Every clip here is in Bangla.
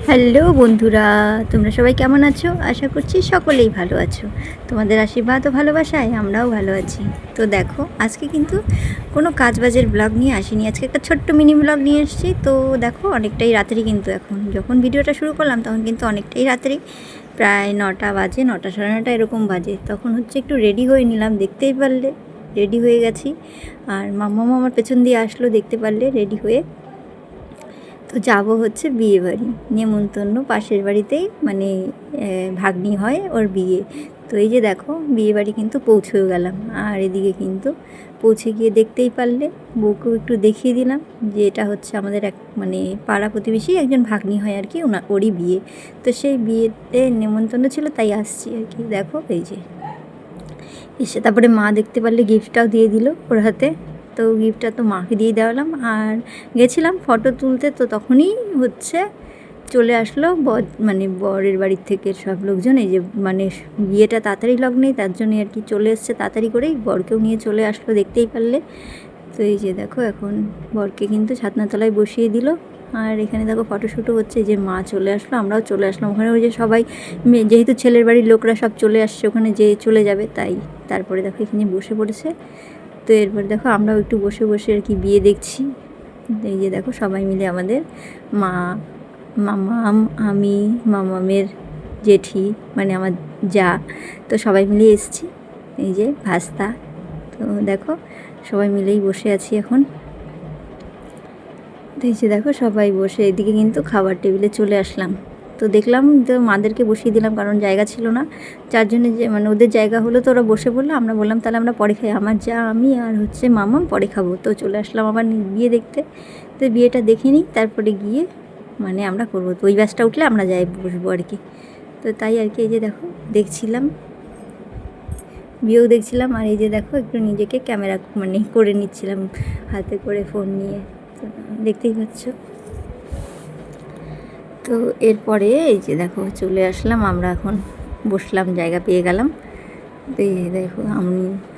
হ্যালো বন্ধুরা, তোমরা সবাই কেমন আছো? আশা করছি সকলেই ভালো আছো। তোমাদের আশীর্বাদ ও ভালোবাসায় আমরাও ভালো আছি। তো দেখো, আজকে কিন্তু কোনো কাজবাজের ব্লগ নিয়ে আসিনি, আজকে একটা ছোট্ট মিনি ব্লগ নিয়ে এসেছি। তো দেখো, অনেকটাই রাত্রি কিন্তু এখন যখন ভিডিওটা শুরু করলাম তখন কিন্তু অনেকটাই রাত্রি, প্রায় 9টা বাজে, 9টা সাড়ে 9টা এরকম বাজে। তখন হচ্ছে একটু রেডি হয়ে নিলাম, দেখতেই পারলে রেডি হয়ে গেছি। আর মাম্মাও আমার পেছন দিয়ে আসলো, দেখতে পারলে রেডি হয়ে। তো যাব হচ্ছে বিয়ে বাড়ি, নেমন্তন্ন পাশের বাড়িতেই, মানে ভাগ্নি হয় ওর বিয়ে। তো এই যে দেখো, বিয়ে বাড়ি কিন্তু পৌঁছেও গেলাম। আর এদিকে কিন্তু পৌঁছে গিয়ে দেখতেই পারলে বউকেও একটু দেখিয়ে দিলাম যে এটা হচ্ছে আমাদের এক মানে পাড়া প্রতিবেশী একজন ভাগ্নি হয় আর কি, ওরই বিয়ে। তো সেই বিয়েতে নেমন্তন্ন ছিল, তাই আসছি আর কি। দেখো এই যে এসে তারপরে মা দেখতে পারলে গিফটটাও দিয়ে দিল ওর হাতে। তো গিফটটা তো মাকে দিয়ে দেওয়ালাম। আর গেছিলাম ফটো তুলতে, তো তখনই হচ্ছে চলে আসলো মানে বরের বাড়ির থেকে সব লোকজন। এই যে মানে বিয়েটা তাড়াতাড়ি লগ্নেই, তার জন্যই আর কি চলে এসছে তাড়াতাড়ি করেই, বরকেও নিয়ে চলে আসলো, দেখতেই পারলে। তো এই যে দেখো, এখন বরকে কিন্তু ছাতনাতলায় বসিয়ে দিল। আর এখানে দেখো ফটোশ্যুটও হচ্ছে, যে মা চলে আসলো, আমরাও চলে আসলাম ওখানে। ওই যে সবাই যেহেতু ছেলের বাড়ির লোকরা সব চলে আসছে ওখানে, যে চলে যাবে, তাই তারপরে দেখো এখানে বসে পড়েছে। তো এরপরে দেখো আমরাও একটু বসে বসে আর কি বিয়ে দেখছি। এই যে দেখো সবাই মিলে আমাদের মা, মামাম, আমি, মামামের জেঠি, মানে আমার যা, তো সবাই মিলে এসছি। এই যে ভাস্তা। তো দেখো সবাই মিলেই বসে আছি এখন। তো এই যে দেখো সবাই বসে, এদিকে কিন্তু খাবার টেবিলে চলে আসলাম। তো দেখলাম তো মাদেরকে বসিয়ে দিলাম, কারণ জায়গা ছিল না। চারজনে যে মানে ওদের জায়গা হলো, তো ওরা বসে পড়লো। আমরা বললাম তাহলে আমরা পরে খাই, আমার যা, আমি আর হচ্ছে মামাম পরে খাবো। তো চলে আসলাম আবার বিয়ে দেখতে। তো বিয়েটা দেখে নিই, তারপরে গিয়ে মানে আমরা করবো। তো ওই বাসটা উঠলে আমরা যাই বসবো আর কি। তো তাই আর কি, এই যে দেখো দেখছিলাম, বিয়েও দেখছিলাম। আর এই যে দেখো একটু নিজেকে ক্যামেরা মানে করে নিচ্ছিলাম হাতে করে ফোন নিয়ে, তো দেখতেই পাচ্ছ। তো এরপরে এই যে দেখো চলে আসলাম আমরা, এখন বসলাম, জায়গা পেয়ে গেলাম। তো এই দেখো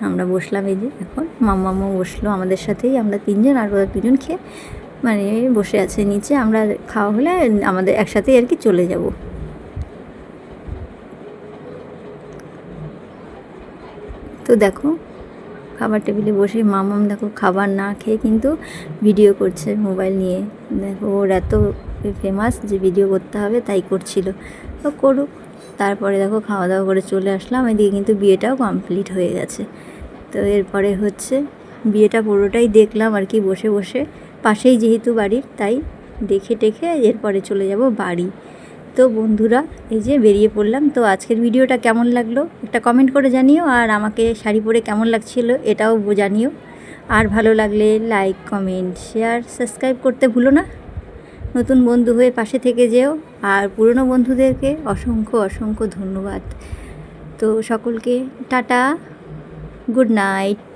আমরা বসলাম, এই যে এখন মাম্মামও বসলো আমাদের সাথেই, আমরা তিনজন, আর ওরা দুজন খেয়ে মানে বসে আছে নিচে। আমরা খাওয়া হলে আমাদের একসাথেই আর কি চলে যাব। তো দেখো খাবার টেবিলে বসে মামাম দেখো খাবার না খেয়ে কিন্তু ভিডিও করছে মোবাইল নিয়ে। দেখো ওর এত ফেমাস যে ভিডিও করতে হবে, তাই করছিল। তো করুক। তারপরে দেখো খাওয়া দাওয়া করে চলে আসলাম, এদিকে কিন্তু বিয়েটাও কমপ্লিট হয়ে গেছে। তো এরপরে হচ্ছে বিয়েটা পুরোটাই দেখলাম আর কি বসে বসে, পাশেই যেহেতু বাড়ির, তাই দেখে টেখে এরপরে চলে যাব বাড়ি। তো বন্ধুরা এই যে বেরিয়ে পড়লাম। তো আজকের ভিডিওটা কেমন লাগলো একটা কমেন্ট করে জানিও, আর আমাকে শাড়ি পরে কেমন লাগছিল এটাও জানিও। আর ভালো লাগলে লাইক, কমেন্ট, শেয়ার, সাবস্ক্রাইব করতে ভুলো না। নতুন বন্ধু হয়ে পাশে থেকে যেও। আর পুরনো বন্ধুদেরকে অসংখ্য অসংখ্য ধন্যবাদ। তো সকলকে টাটা, গুড নাইট।